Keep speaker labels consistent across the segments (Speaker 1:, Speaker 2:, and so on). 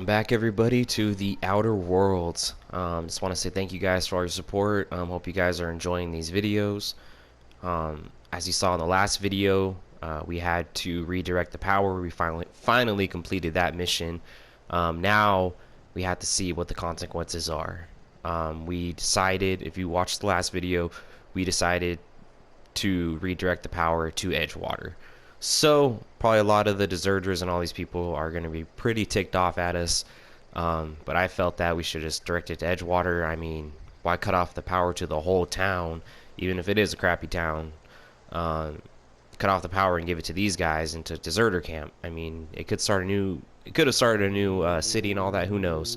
Speaker 1: Back everybody to the Outer Worlds. Just want to say thank you guys for all your support. Hope you guys are enjoying these videos. As you saw in the last video, we had to redirect the power. We finally completed that mission. Now we have to see what the consequences are. We decided, if you watched the last video, we decided to redirect the power to Edgewater. So probably a lot of the deserters and all these people are going to be pretty ticked off at us. But I felt that we should just direct it to Edgewater. I mean, why cut off the power to the whole town, even if it is a crappy town? Cut off the power and give it to these guys into deserter camp. I mean, it could have started a new city and all that. Who knows?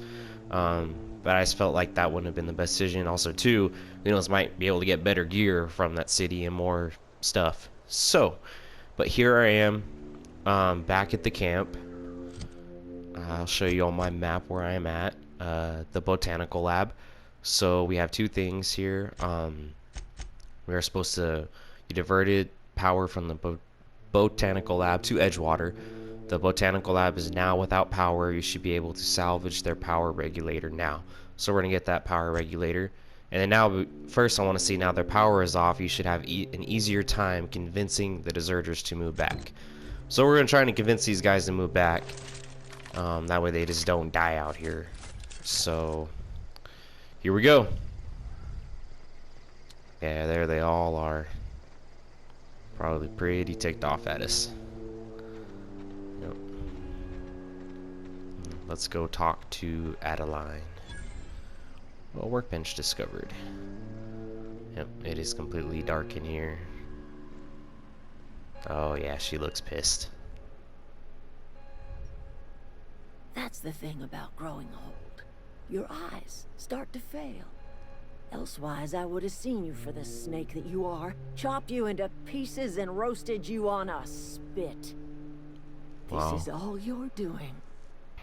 Speaker 1: But I just felt like that wouldn't have been the best decision. Also, too, Lenos might be able to get better gear from that city and more stuff. So, but here I am, back at the camp. I'll show you on my map where I am at, the botanical lab. So we have two things here. We are supposed to diverted power from the botanical lab to Edgewater. The botanical lab is now without power. You should be able to salvage their power regulator now. So we're going to get that power regulator. And then now, first I want to see, now their power is off, you should have an easier time convincing the deserters to move back. So we're going to try to convince these guys to move back. That way they just don't die out here. So, here we go. Yeah, there they all are. Probably pretty ticked off at us. Yep. Let's go talk to ADELAIDE. Well, workbench discovered. Yep, it is completely dark in here. Oh yeah, she looks pissed.
Speaker 2: That's the thing about growing old. Your eyes start to fail. Elsewise, I would have seen you for the snake that you are, chopped you into pieces and roasted you on a spit.
Speaker 1: Wow.
Speaker 2: This is all you're doing.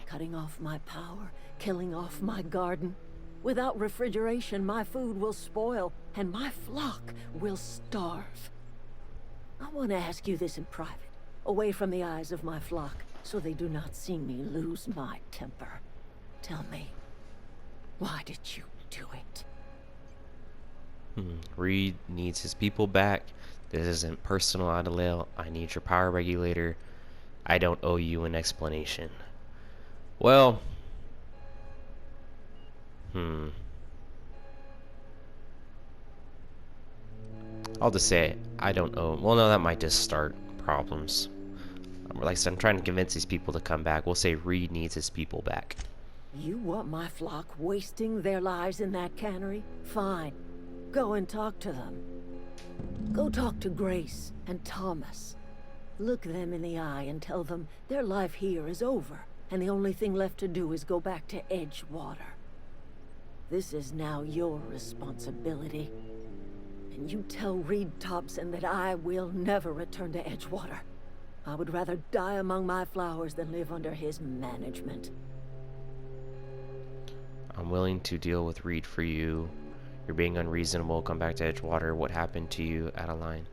Speaker 2: Cutting off my power, killing off my garden. Without refrigeration, my food will spoil, and my flock will starve. I want to ask you this in private, away from the eyes of my flock, so they do not see me lose my temper. Tell me, why did you do it?
Speaker 1: Reed needs his people back. This isn't personal, ADELAIDE. I need your power regulator. I don't owe you an explanation. Well, I'll just say it. I don't owe. Well, no, that might just start problems. Like I said, I'm trying to convince these people to come back. We'll say Reed needs his people back.
Speaker 2: You want my flock wasting their lives in that cannery? Fine. Go and talk to them. Go talk to Grace and Thomas. Look them in the eye and tell them their life here is over, and the only thing left to do is go back to Edgewater. This is now your responsibility. And you tell Reed Thompson that I will never return to Edgewater. I would rather die among my flowers than live under his management.
Speaker 1: I'm willing to deal with Reed for you. You're being unreasonable. Come back to Edgewater. What happened to you, ADELAIDE?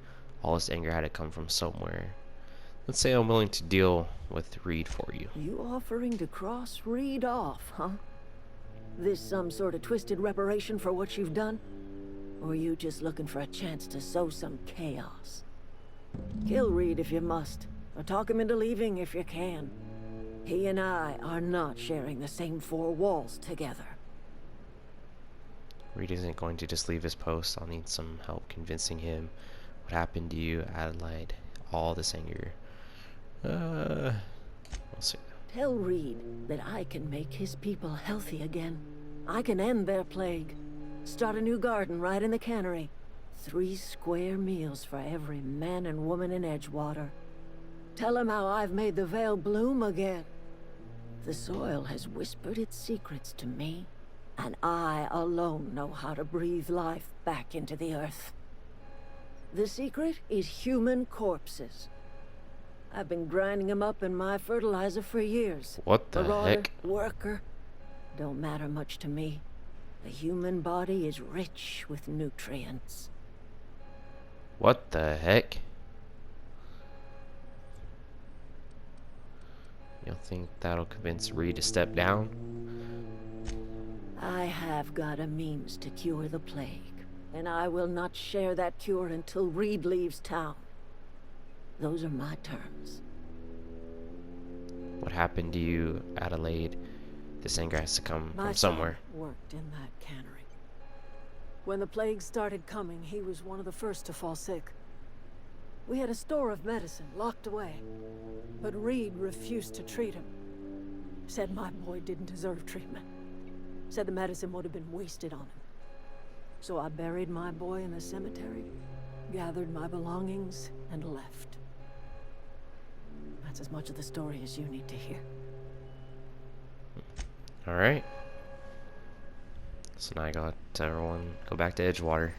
Speaker 1: All this anger had to come from somewhere. Let's say I'm willing to deal with Reed for you.
Speaker 2: You offering to cross Reed off, huh? This some sort of twisted reparation for what you've done? Or are you just looking for a chance to sow some chaos? Kill Reed if you must, or talk him into leaving if you can. He and I are not sharing the same four walls together.
Speaker 1: Reed isn't going to just leave his post. I'll need some help convincing him. What happened to you, ADELAIDE? All this anger. We'll see.
Speaker 2: Tell Reed that I can make his people healthy again. I can end their plague. Start a new garden right in the cannery. 3 square meals for every man and woman in Edgewater. Tell him how I've made the Vale bloom again. The soil has whispered its secrets to me, and I alone know how to breathe life back into the earth. The secret is human corpses. I've been grinding them up in my fertilizer for years.
Speaker 1: What the
Speaker 2: Marauder,
Speaker 1: heck?
Speaker 2: worker, don't matter much to me. The human body is rich with nutrients.
Speaker 1: What the heck? You don't think that'll convince Reed to step down?
Speaker 2: I have got a means to cure the plague, and I will not share that cure until Reed leaves town. Those are my terms.
Speaker 1: What happened to you, Adelaide? This anger has to come
Speaker 2: My
Speaker 1: from
Speaker 2: son
Speaker 1: somewhere.
Speaker 2: worked in that cannery. When the plague started coming, he was one of the first to fall sick. We had a store of medicine locked away, but Reed refused to treat him. Said my boy didn't deserve treatment. Said the medicine would have been wasted on him. So I buried my boy in the cemetery, gathered my belongings, and left. That's as much of the story as you need to hear.
Speaker 1: Alright. So now I got everyone go back to Edgewater.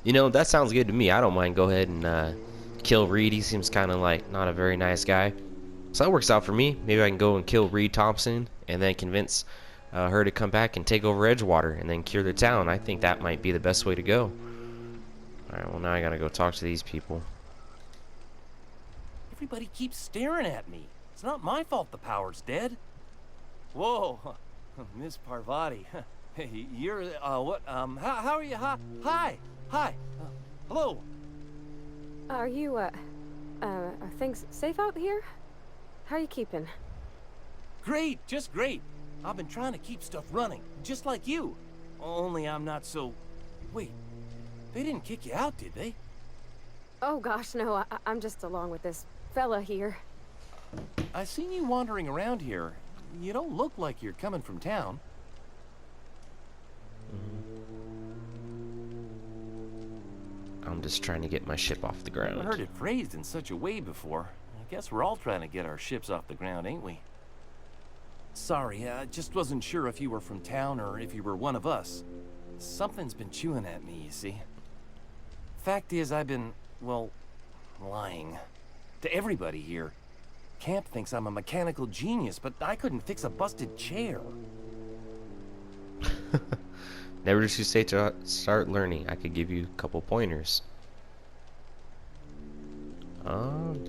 Speaker 1: You know, that sounds good to me. I don't mind go ahead and kill Reed. He seems kind of like not a very nice guy. So that works out for me. Maybe I can go and kill Reed Thompson and then convince her to come back and take over Edgewater and then cure the town. I think that might be the best way to go. Alright, well now I gotta go talk to these people.
Speaker 3: Everybody keeps staring at me. It's not my fault the power's dead. Whoa, Miss Parvati. Hey, you're, what, how are you? Hi, hello.
Speaker 4: Are you, are things safe out here? How are you keeping?
Speaker 3: Great, just great. I've been trying to keep stuff running, just like you. Only I'm not so... Wait, they didn't kick you out, did they?
Speaker 4: Oh gosh, no, I'm just along with this fella here.
Speaker 3: I seen you wandering around here. You don't look like you're coming from town.
Speaker 1: I'm just trying to get my ship off the ground.
Speaker 3: I've heard it phrased in such a way before. I guess we're all trying to get our ships off the ground, ain't we? Sorry, I just wasn't sure if you were from town or if you were one of us. Something's been chewing at me, you see. Fact is, I've been, well, lying. To everybody here. Camp thinks I'm a mechanical genius, but I couldn't fix a busted chair.
Speaker 1: Never did you say to start learning. I could give you a couple pointers.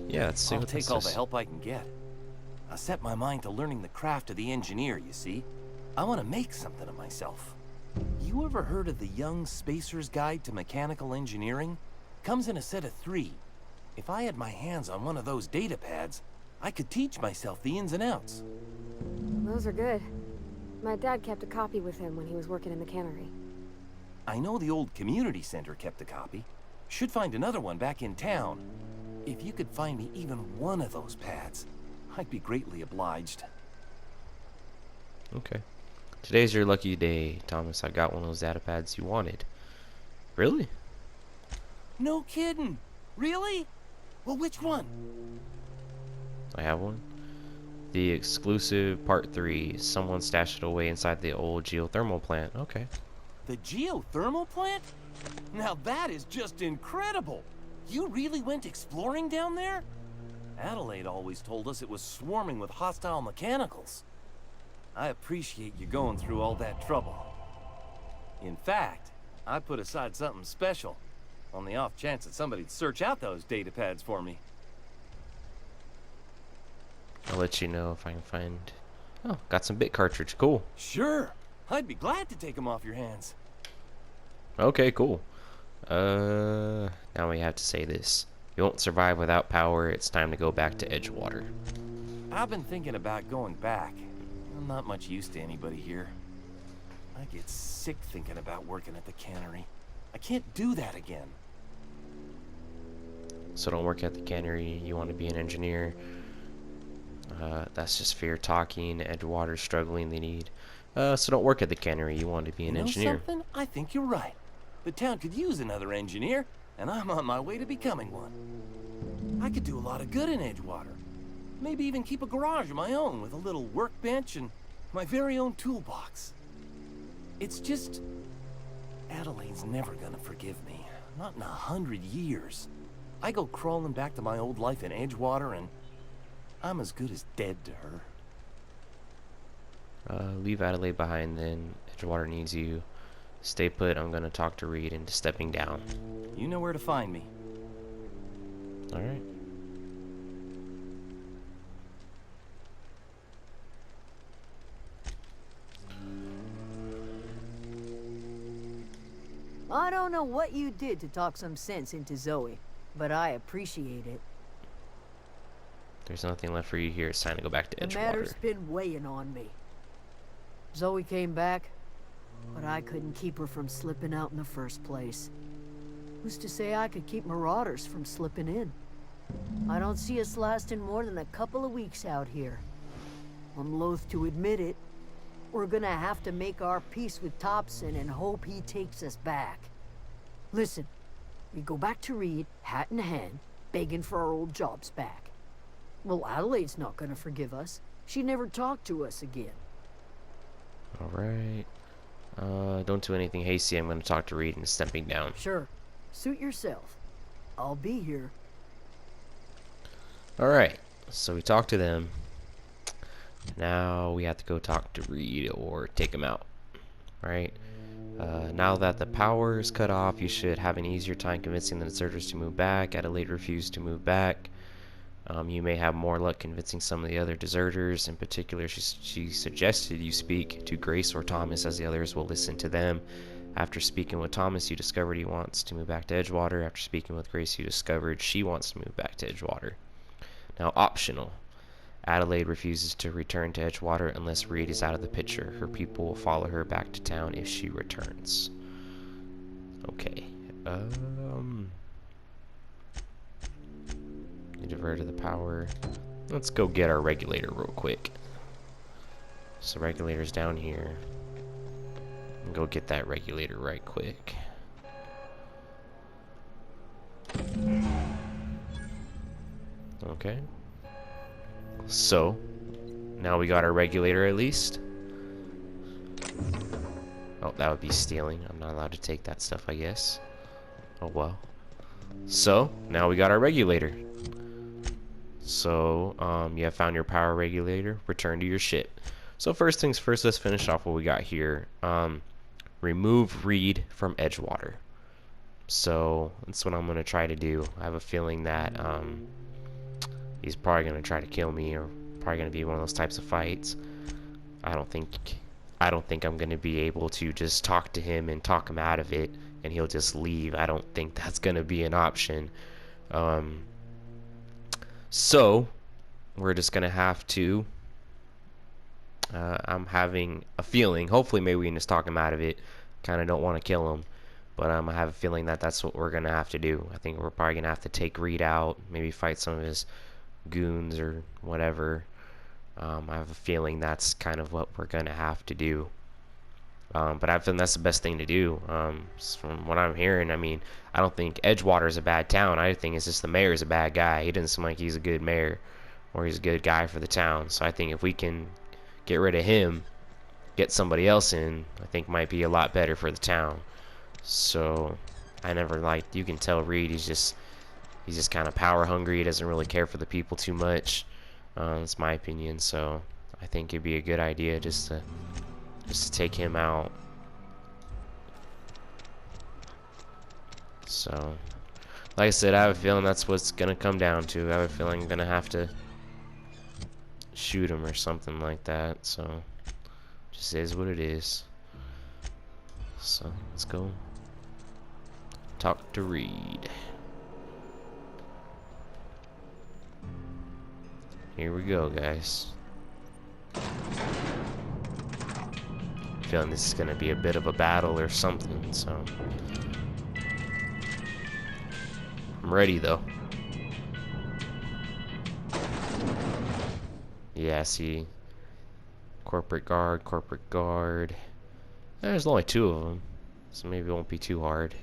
Speaker 1: Yeah, let's see
Speaker 3: I'll
Speaker 1: what
Speaker 3: take
Speaker 1: this
Speaker 3: all
Speaker 1: is.
Speaker 3: the help I can get. I set my mind to learning the craft of the engineer, you see. I want to make something of myself. You ever heard of the Young Spacer's Guide to Mechanical Engineering? Comes in a set of 3. If I had my hands on one of those data pads, I could teach myself the ins and outs.
Speaker 4: Those are good. My dad kept a copy with him when he was working in the cannery.
Speaker 3: I know the old community center kept a copy. Should find another one back in town. If you could find me even one of those pads, I'd be greatly obliged.
Speaker 1: Okay. Today's your lucky day, Thomas. I got one of those data pads you wanted. Really?
Speaker 3: No kidding. Really? Well, which one?
Speaker 1: I have one. The exclusive part 3. Someone stashed it away inside the old geothermal plant. Okay.
Speaker 3: The geothermal plant? Now that is just incredible. You really went exploring down there? Adelaide always told us it was swarming with hostile mechanicals. I appreciate you going through all that trouble. In fact, I put aside something special on the off chance that somebody'd search out those data pads for me.
Speaker 1: I'll let you know if I can find... Oh, got some bit cartridge. Cool.
Speaker 3: Sure. I'd be glad to take them off your hands.
Speaker 1: Okay, cool. Now we have to say this. You won't survive without power. It's time to go back to Edgewater.
Speaker 3: I've been thinking about going back. I'm not much use to anybody here. I get sick thinking about working at the cannery. I can't do that again.
Speaker 1: So don't work at the cannery. You want to be an engineer. That's just fear talking. Edgewater's struggling. They need. So don't work at the cannery. You want to be an engineer.
Speaker 3: Something? I think you're right. The town could use another engineer, and I'm on my way to becoming one. I could do a lot of good in Edgewater. Maybe even keep a garage of my own with a little workbench and my very own toolbox. It's just... Adelaide's never gonna forgive me. Not in 100 years. I go crawling back to my old life in Edgewater, and I'm as good as dead to her.
Speaker 1: Leave Adelaide behind then. Edgewater needs you. Stay put. I'm gonna talk to Reed into stepping down.
Speaker 3: You know where to find me.
Speaker 1: Alright.
Speaker 5: I don't know what you did to talk some sense into Zoe, but I appreciate it.
Speaker 1: There's nothing left for you here. It's time to go back to
Speaker 5: The
Speaker 1: Edgewater.
Speaker 5: matter's been weighing on me. Zoe came back, but I couldn't keep her from slipping out in the first place. Who's to say I could keep marauders from slipping in? I don't see us lasting more than a couple of weeks out here. I'm loath to admit it. We're gonna have to make our peace with Thompson and hope he takes us back. Listen, we go back to Reed, hat in hand, begging for our old jobs back. Well, Adelaide's not gonna forgive us. She never talked to us again.
Speaker 1: Alright. Don't do anything hasty. I'm going to talk to Reed and stepping down.
Speaker 5: Sure. Suit yourself. I'll be here.
Speaker 1: Alright. So we talked to them. Now we have to go talk to Reed or take him out. Right? Now that the power is cut off, you should have an easier time convincing the deserters to move back. Adelaide refused to move back. You may have more luck convincing some of the other deserters. In particular, she suggested you speak to Grace or Thomas, as the others will listen to them. After speaking with Thomas, you discovered he wants to move back to Edgewater. After speaking with Grace, you discovered she wants to move back to Edgewater. Now, optional. Adelaide refuses to return to Edgewater unless Reed is out of the picture. Her people will follow her back to town if she returns. Okay. You diverted the power. Let's go get our regulator real quick. So regulator's down here. And go get that regulator right quick. Okay. So now we got our regulator at least. Oh, that would be stealing. I'm not allowed to take that stuff, I guess. Oh well. So now we got our regulator. So, you have found your power regulator. Return to your ship. So first things first, let's finish off what we got here. Remove Reed from Edgewater. So that's what I'm going to try to do. I have a feeling that he's probably going to try to kill me, or probably going to be one of those types of fights. I don't think I'm going to be able to just talk to him and talk him out of it and he'll just leave. I don't think that's going to be an option. So, we're just going to have to, I'm having a feeling, hopefully maybe we can just talk him out of it. Kind of don't want to kill him, but I have a feeling that that's what we're going to have to do. I think we're probably going to have to take Reed out, maybe fight some of his goons or whatever. I have a feeling that's kind of what we're going to have to do. But I think that's the best thing to do. From what I'm hearing, I mean, I don't think Edgewater is a bad town. I think it's just the mayor is a bad guy. He doesn't seem like he's a good mayor, or he's a good guy for the town. So I think if we can get rid of him, get somebody else in, I think might be a lot better for the town. So I never liked. You can tell Reed, he's just kind of power hungry. He doesn't really care for the people too much. That's my opinion. So I think it'd be a good idea just to take him out. So, like I said, I have a feeling that's what's gonna come down to. I have a feeling I'm gonna have to shoot him or something like that. So, just is what it is. So, let's go talk to Reed. Here we go, guys. Feeling this is gonna be a bit of a battle or something, so I'm ready though. Yeah, see, corporate guard. There's only 2 of them, so maybe it won't be too hard.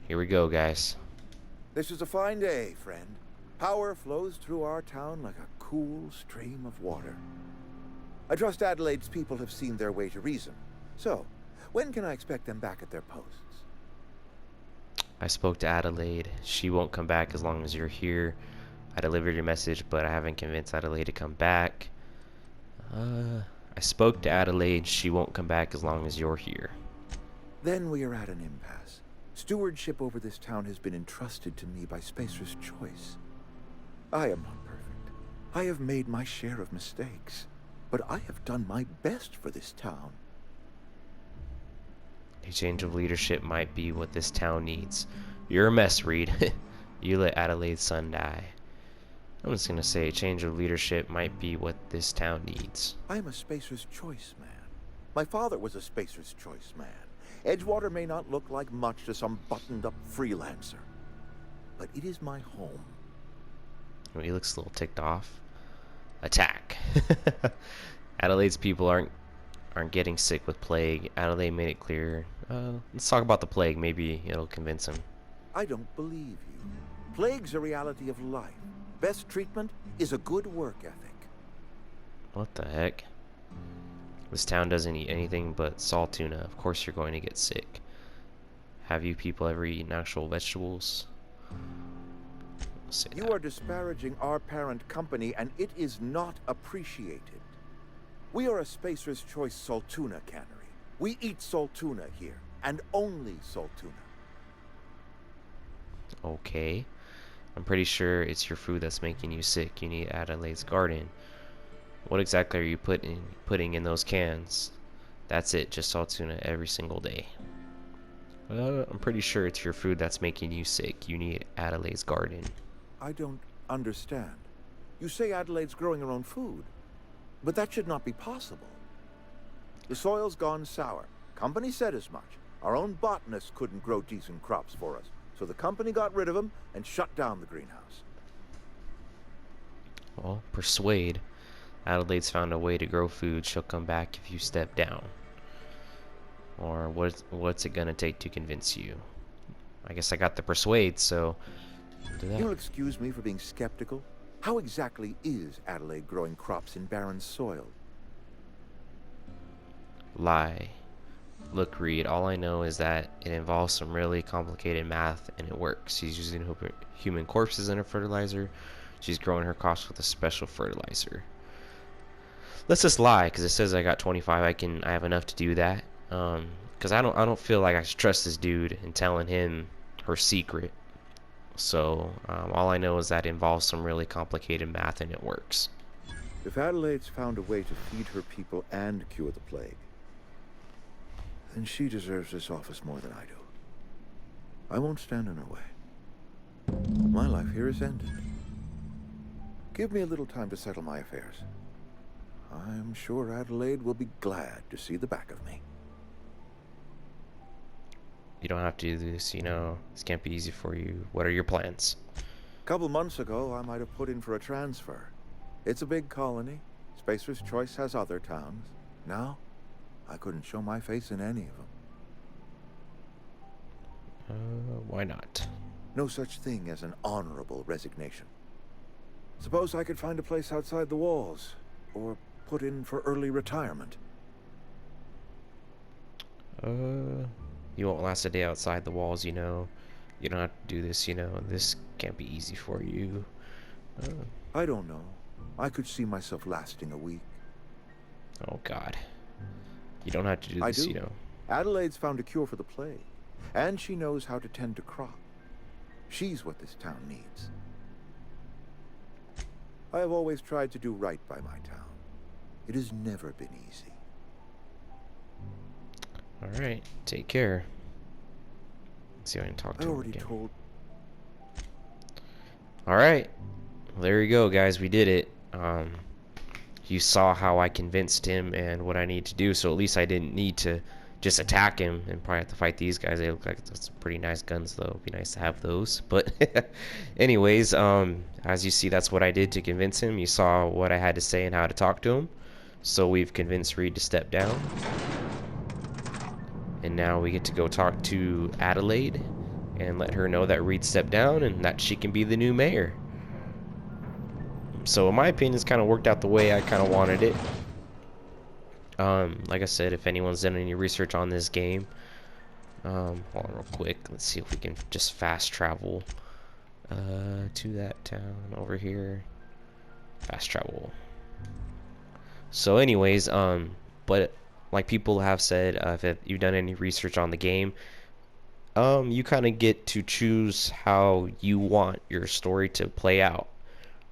Speaker 1: Here we go, guys.
Speaker 6: This is a fine day, friend. Power flows through our town like a cool stream of water. I trust Adelaide's people have seen their way to reason. So, when can I expect them back at their posts?
Speaker 1: I spoke to Adelaide. She won't come back as long as you're here. I delivered your message, but I haven't convinced Adelaide to come back. I spoke to Adelaide. She won't come back as long as you're here.
Speaker 6: Then we are at an impasse. Stewardship over this town has been entrusted to me by Spacer's choice. I am not perfect. I have made my share of mistakes. But I have done my best for this town.
Speaker 1: A change of leadership might be what this town needs. You're a mess, Reed. You let Adelaide's son die. I'm just gonna say a change of leadership might be what this town needs.
Speaker 6: I'm a Spacer's Choice man. My father was a Spacer's Choice man. Edgewater may not look like much to some buttoned-up freelancer, but it is my home.
Speaker 1: Oh, he looks a little ticked off. Attack. Adelaide's people aren't getting sick with plague. Adelaide made it clear. Let's talk about the plague. Maybe it'll convince him.
Speaker 6: I don't believe you. Plague's a reality of life. Best treatment is a good work ethic.
Speaker 1: What the heck? This town doesn't eat anything but salt tuna. Of course you're going to get sick. Have you people ever eaten actual vegetables?
Speaker 6: You are disparaging our parent company, and it is not appreciated. We are a Spacer's Choice salt tuna cannery. We eat salt tuna here, and only salt tuna.
Speaker 1: Okay. I'm pretty sure it's your food that's making you sick. You need Adelaide's garden. What exactly are you putting in those cans? That's it, just salt tuna every single day. I'm pretty sure it's your food that's making you sick. You need Adelaide's garden.
Speaker 6: I don't understand. You say Adelaide's growing her own food, but that should not be possible. The soil's gone sour. Company said as much. Our own botanists couldn't grow decent crops for us, so the company got rid of them and shut down the greenhouse.
Speaker 1: Well, persuade. Adelaide's found a way to grow food. She'll come back if you step down. Or what's it gonna take to convince you? I guess I got the persuade, so do that.
Speaker 6: You'll excuse me for being skeptical. How exactly is Adelaide growing crops in barren soil?
Speaker 1: Lie. Look, Reed, all I know is that it involves some really complicated math, and it works. She's using human corpses in her fertilizer. She's growing her crops with a special fertilizer. Let's just lie, because it says I got 25. I have enough to do that. Because I don't feel like I should trust this dude in telling him her secret. So all I know is that it involves some really complicated math, and it works.
Speaker 6: If Adelaide's found a way to feed her people and cure the plague, then she deserves this office more than I do. I won't stand in her way. My life here is ended. Give me a little time to settle my affairs. I'm sure Adelaide will be glad to see the back of me.
Speaker 1: You don't have to do this, you know. This can't be easy for you. What are your plans?
Speaker 6: A couple months ago, I might have put in for a transfer. It's a big colony. Spacer's Choice has other towns. Now, I couldn't show my face in any of them.
Speaker 1: Why not?
Speaker 6: No such thing as an honorable resignation. Suppose I could find a place outside the walls, or put in for early retirement.
Speaker 1: You won't last a day outside the walls, you know. You don't have to do this, you know. This can't be easy for you.
Speaker 6: I don't know. I could see myself lasting a week.
Speaker 1: Oh, God. You don't have to do this, you know.
Speaker 6: Adelaide's found a cure for the plague, and she knows how to tend to crop. She's what this town needs. I have always tried to do right by my town. It has never been easy.
Speaker 1: Alright, take care. Let's see if I can talk to him again. Alright, well, there you go, guys. We did it. You saw how I convinced him and what I need to do, so at least I didn't need to just attack him and probably have to fight these guys. They look like some pretty nice guns, though. It'd be nice to have those. But anyways, as you see, that's what I did to convince him. You saw what I had to say and how to talk to him. So we've convinced Reed to step down. And now we get to go talk to Adelaide and let her know that Reed stepped down and that she can be the new mayor. So in my opinion, it's kind of worked out the way I kind of wanted it. Like I said, if anyone's done any research on this game, hold on real quick. Let's see if we can just fast travel to that town over here. Fast travel. So anyways, but like people have said, if you've done any research on the game, you kind of get to choose how you want your story to play out.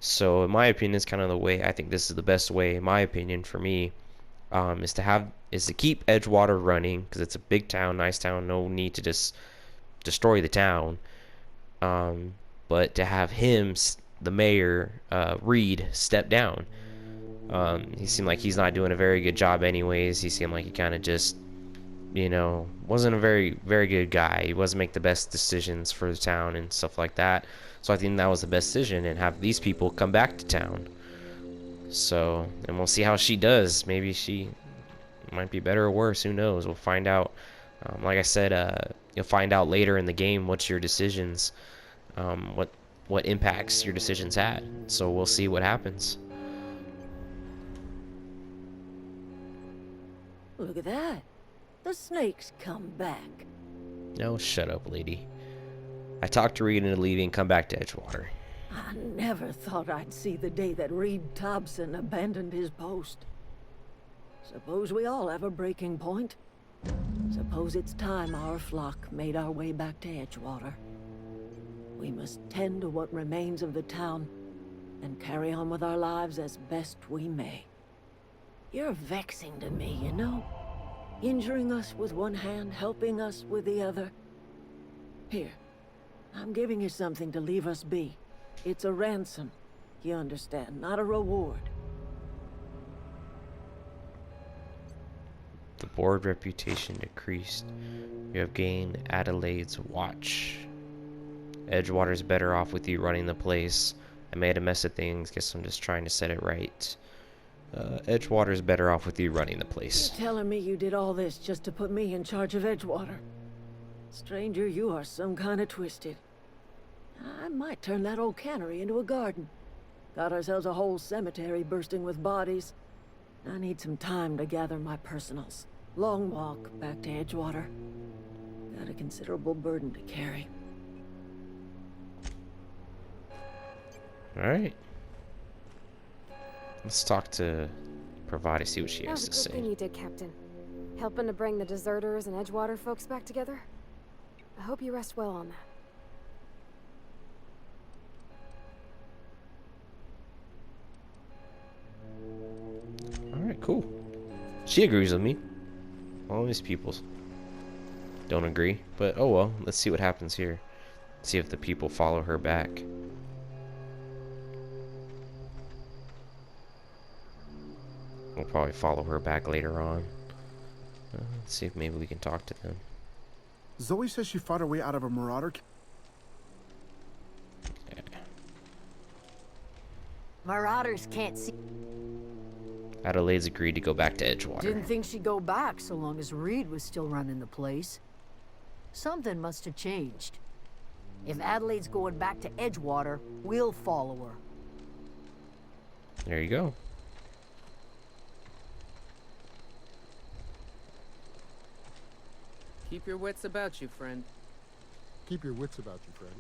Speaker 1: So in my opinion, it's kind of the way, I think this is the best way, in my opinion, for me, is to keep Edgewater running because it's a big town, nice town. No need to just destroy the town. But to have him, the mayor, Reed, step down. He seemed like he's not doing a very good job anyways. He seemed like he kind of just, wasn't a very good guy. He wasn't make the best decisions for the town and stuff like that. So I think that was the best decision, and have these people come back to town. So, and we'll see how she does. Maybe she might be better or worse. Who knows? We'll find out. Like I said, you'll find out later in the game what's your decisions, what impacts your decisions had. So we'll see what happens.
Speaker 2: Look at that. The snake's come back.
Speaker 1: No, shut up, lady. I talked to Reed into leaving and come back to Edgewater.
Speaker 2: I never thought I'd see the day that Reed Thompson abandoned his post. Suppose we all have a breaking point. Suppose it's time our flock made our way back to Edgewater. We must tend to what remains of the town and carry on with our lives as best we may. You're vexing to me, you know? Injuring us with one hand, helping us with the other. Here, I'm giving you something to leave us be. It's a ransom, you understand, not a reward.
Speaker 1: The board reputation decreased. You have gained Adelaide's watch. Edgewater's better off with you running the place. I made a mess of things. Guess I'm just trying to set it right. Edgewater's better off with you running the place.
Speaker 2: You're telling me you did all this just to put me in charge of Edgewater? Stranger, you are some kind of twisted. I might turn that old cannery into a garden. Got ourselves a whole cemetery bursting with bodies. I need some time to gather my personals. Long walk back to Edgewater. Got a considerable burden to carry.
Speaker 1: Alright. Let's talk to Pravati, see what she
Speaker 4: That
Speaker 1: has
Speaker 4: was
Speaker 1: to
Speaker 4: a good
Speaker 1: say.
Speaker 4: thing you did, Captain. Helping to bring the deserters and Edgewater folks back together. I hope you rest well on that.
Speaker 1: Alright, cool. She agrees with me. All these people don't agree. But oh well, let's see what happens here. See if the people follow her back. We'll probably follow her back later on. Let's see if maybe we can talk to them.
Speaker 7: Zoe says she fought her way out of a marauder.
Speaker 5: Marauders can't see.
Speaker 1: Adelaide's agreed to go back to Edgewater.
Speaker 5: Didn't think she'd go back so long as Reed was still running the place. Something must have changed. If Adelaide's going back to Edgewater, we'll follow her.
Speaker 1: There you go.
Speaker 8: Keep your wits about you, friend.
Speaker 7: Keep your wits about you, Freddy.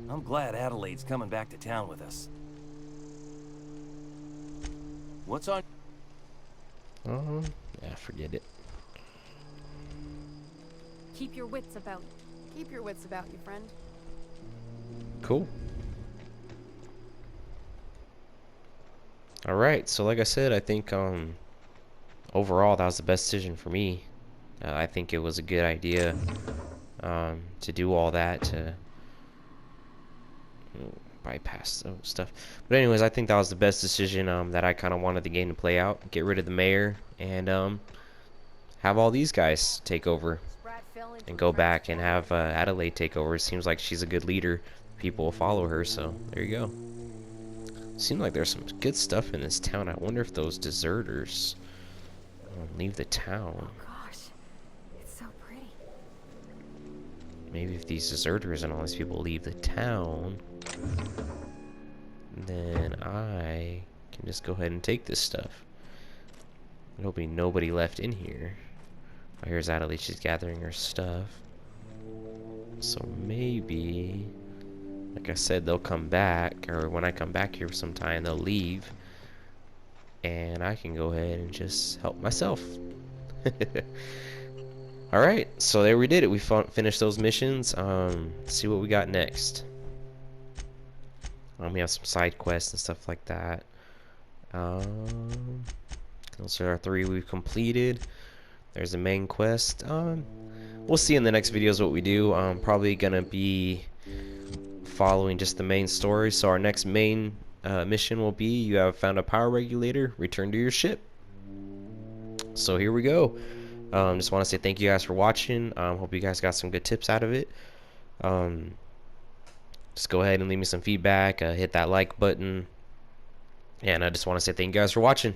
Speaker 3: I'm glad Adelaide's coming back to town with us. What's on?
Speaker 1: Yeah, forget it.
Speaker 4: Keep your wits about you. Keep your wits about you, friend.
Speaker 1: Cool. Alright, so like I said, I think overall that was the best decision for me. I think it was a good idea to do all that, to bypass those stuff. But anyways, I think that was the best decision that I kind of wanted the game to play out. Get rid of the mayor and have all these guys take over and go back and have Adelaide take over. It seems like she's a good leader. People will follow her, so there you go. Seems like there's some good stuff in this town. I wonder if those deserters leave the town.
Speaker 4: Gosh, it's so pretty.
Speaker 1: Maybe if these deserters and all these people leave the town, then I can just go ahead and take this stuff. There'll be nobody left in here. Oh, here's Adelaide. She's gathering her stuff. So maybe, like I said, they'll come back, or when I come back here sometime, they'll leave, and I can go ahead and just help myself. Alright, so there we did it. We finished those missions. Let's see what we got next. We have some side quests and stuff like that. Those are our 3 we've completed. There's the main quest. We'll see in the next videos what we do. I'm probably gonna be following just the main story. So our next main mission will be: you have found a power regulator, return to your ship. So here we go. Just want to say thank you guys for watching. Hope you guys got some good tips out of it. Just go ahead and leave me some feedback, hit that like button, and I just want to say thank you guys for watching.